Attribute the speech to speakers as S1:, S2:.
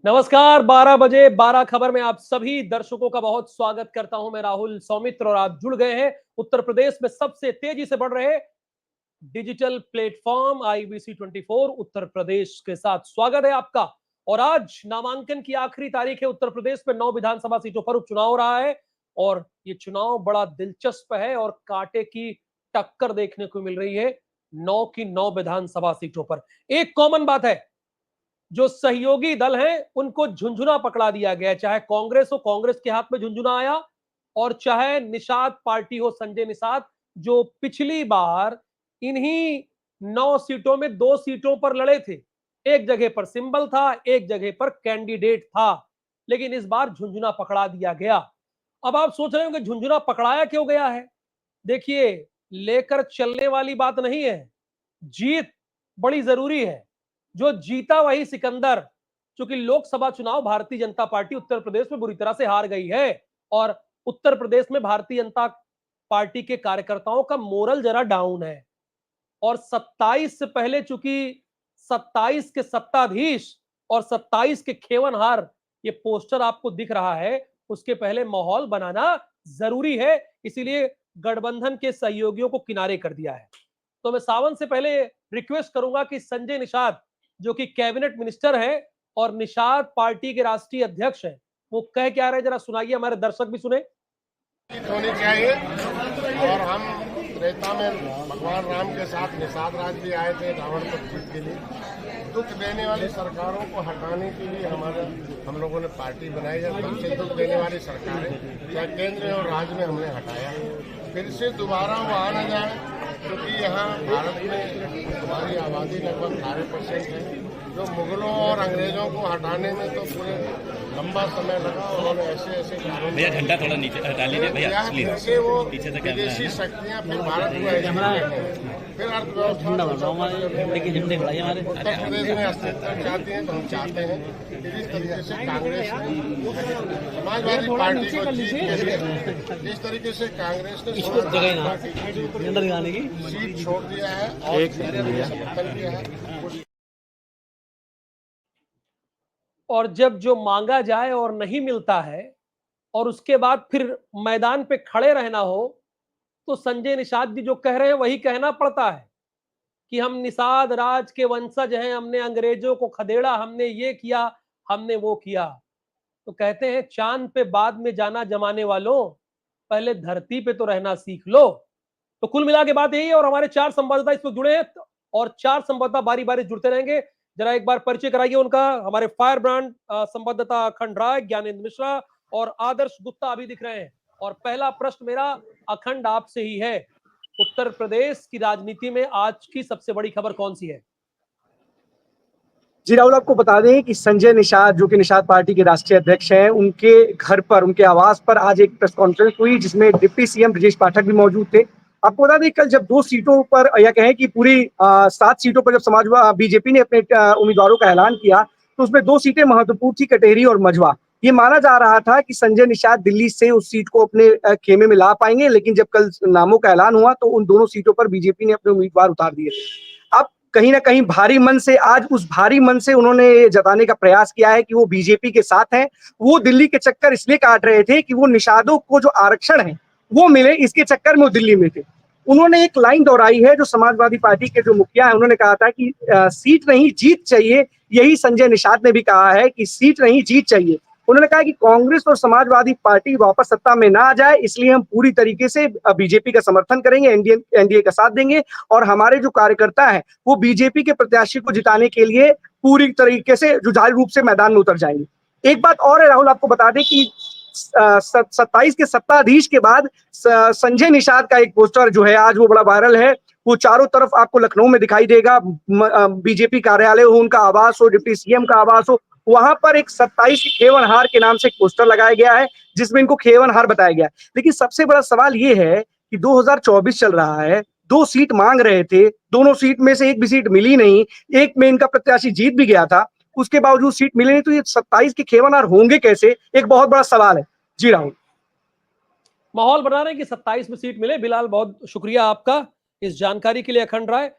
S1: नमस्कार, 12 बजे 12 खबर में आप सभी दर्शकों का बहुत स्वागत करता हूं। मैं राहुल सौमित्र और आप जुड़ गए हैं उत्तर प्रदेश में सबसे तेजी से बढ़ रहे digital platform IBC 24 Uttar Pradesh के साथ। स्वागत है आपका। और आज नामांकन की आखिरी तारीख है। उत्तर प्रदेश में 9 विधानसभा सीटों पर उपचुनाव हो रहा है और ये चुनाव बड़ा दिलचस्प है और कांटे की टक्कर देखने को मिल रही है 9 की 9 विधानसभा सीटों पर। एक कॉमन बात है, जो सहयोगी दल हैं उनको झुंझुना पकड़ा दिया गया है। चाहे कांग्रेस हो, कांग्रेस के हाथ में झुंझुना आया, और चाहे निषाद पार्टी हो, संजय निषाद, जो पिछली बार इन्हीं 9 सीटों में 2 सीटों पर लड़े थे। एक जगह पर सिंबल था, एक जगह पर कैंडिडेट था, लेकिन इस बार झुंझुना पकड़ा दिया गया। अब आप सोच रहे होंगे झुंझुना पकड़ाया क्यों गया है। देखिए, लेकर चलने वाली बात नहीं है, जीत बड़ी जरूरी है। जो जीता वही सिकंदर। क्योंकि लोकसभा चुनाव भारतीय जनता पार्टी उत्तर प्रदेश में बुरी तरह से हार गई है और उत्तर प्रदेश में भारतीय जनता पार्टी के कार्यकर्ताओं का मोरल जरा डाउन है। और 27 से पहले, चूंकि 27 के सत्ताधीश और 27 के खेवनहार ये पोस्टर आपको दिख रहा है, उसके पहले माहौल बनाना जरूरी है। इसीलिए गठबंधन के सहयोगियों को किनारे कर दिया है। तो मैं सावन से पहले रिक्वेस्ट करूंगा कि संजय निषाद, जो कि कैबिनेट मिनिस्टर है और निषाद पार्टी के राष्ट्रीय अध्यक्ष हैं, वो कह क्या रहे हैं जरा सुनाइए, हमारे दर्शक भी सुने।
S2: होनी चाहिए। और हम त्रेता में भगवान राम के साथ निषाद राज भी आए थे रावण को जीत के लिए। दुख देने वाली सरकारों को हटाने के लिए हम लोगों ने पार्टी बनाई है। सबसे दुख देने वाली सरकारें चाहे केंद्र और राज्य में हमने हटाया। फिर से दोबारा वो आ न जाए, क्योंकि यहाँ भारत में हमारी आबादी लगभग 18% है। जो मुगलों और अंग्रेजों को हटाने में तो पूरे लंबा समय लगा। उन्होंने ऐसे
S3: भैया झंडा थोड़ा नीचे हटा लीजिए भैया,
S2: फिर से वो
S3: पीछे से
S2: विदेशी शक्तियाँ फिर भारत को फिर अर्थव्यवस्था उत्तर प्रदेश में अस्तित्व चाहती हैं। तो हम चाहते हैं कि जिस तरीके से कांग्रेस समाजवादी पार्टी को जीत के लिए, जिस तरीके से कांग्रेस ने सीट छोड़ दिया है और समर्थन किया है।
S1: और जब जो मांगा जाए और नहीं मिलता है और उसके बाद फिर मैदान पे खड़े रहना हो, तो संजय निषाद जी जो कह रहे हैं वही कहना पड़ता है कि हम निषाद राज के वंशज हैं, हमने अंग्रेजों को खदेड़ा, हमने ये किया, हमने वो किया। तो कहते हैं चांद पे बाद में जाना जमाने वालों, पहले धरती पे तो रहना सीख लो। तो कुल मिला के बात यही है। और हमारे 4 संवाददाता इसमें जुड़े हैं और 4 संवाददाता बारी बारी जुड़ते रहेंगे। जरा एक बार परिचय कराइए उनका। हमारे फायर ब्रांड संवाददाता अखंड राय, ज्ञानेंद्र मिश्रा और आदर्श गुप्ता अभी दिख रहे हैं। और पहला प्रश्न मेरा अखंड आपसे ही है, उत्तर प्रदेश की राजनीति में आज की सबसे बड़ी खबर कौन सी है?
S4: जी राहुल, आपको बता दें कि संजय निषाद, जो कि निषाद पार्टी के राष्ट्रीय अध्यक्ष हैं, उनके घर पर, उनके आवास पर आज एक प्रेस कॉन्फ्रेंस हुई जिसमें डिप्टी सीएम ब्रजेश पाठक भी मौजूद थे। आपको बता दें कल जब 2 सीटों पर, या कहें कि पूरी 7 सीटों पर जब समाजवादी बीजेपी ने अपने उम्मीदवारों का ऐलान किया, तो उसमें 2 सीटें महत्वपूर्ण थी, कटेहरी और मझवा। ये माना जा रहा था कि संजय निषाद दिल्ली से उस सीट को अपने खेमे में ला पाएंगे, लेकिन जब कल नामों का ऐलान हुआ तो उन दोनों सीटों पर बीजेपी ने अपने उम्मीदवार उतार दिए। अब कहीं ना कहीं भारी मन से, आज उस भारी मन से उन्होंने ये जताने का प्रयास किया है कि वो बीजेपी के साथ हैं। वो दिल्ली के चक्कर इसलिए काट रहे थे कि वो निषादों को जो आरक्षण है वो मिले, इसके चक्कर में वो दिल्ली में थे। उन्होंने एक लाइन दोहराई है जो समाजवादी पार्टी के जो मुखिया है, उन्होंने कहा था कि सीट नहीं जीत चाहिए। यही संजय निषाद ने भी कहा है कि सीट नहीं जीत चाहिए। उन्होंने कहा कि कांग्रेस और समाजवादी पार्टी वापस सत्ता में ना आ जाए, इसलिए हम पूरी तरीके से बीजेपी का समर्थन करेंगे, एनडीए का साथ देंगे और हमारे जो कार्यकर्ता हैं वो बीजेपी के प्रत्याशी को जिताने के लिए पूरी तरीके से जुझारू रूप से मैदान में उतर जाएंगे। एक बात और है राहुल, आपको बता दें कि 27 के सत्ताधीश के बाद संजय निषाद का एक पोस्टर जो है आज वो बड़ा वायरल है। वो चारों तरफ आपको लखनऊ में दिखाई देगा। बीजेपी कार्यालय हो, उनका आवास हो, डिप्टी सीएम का आवास हो, वहां पर एक 27 खेवनहार के नाम से एक पोस्टर लगाया गया है जिसमें इनको खेवनहार बताया गया है। लेकिन सबसे बड़ा सवाल ये है कि 2024 चल रहा है, 2 सीट मांग रहे थे, दोनों सीट में से एक भी सीट मिली नहीं, एक में इनका प्रत्याशी जीत भी गया था, उसके बावजूद सीट मिली नहीं, तो ये 27 के खेवनहार होंगे कैसे, एक बहुत बड़ा सवाल है। जी राहुल,
S1: माहौल बना रहे हैं कि 27 में सीट मिले। बिलाल, बहुत शुक्रिया आपका इस जानकारी के लिए। अखंड राय,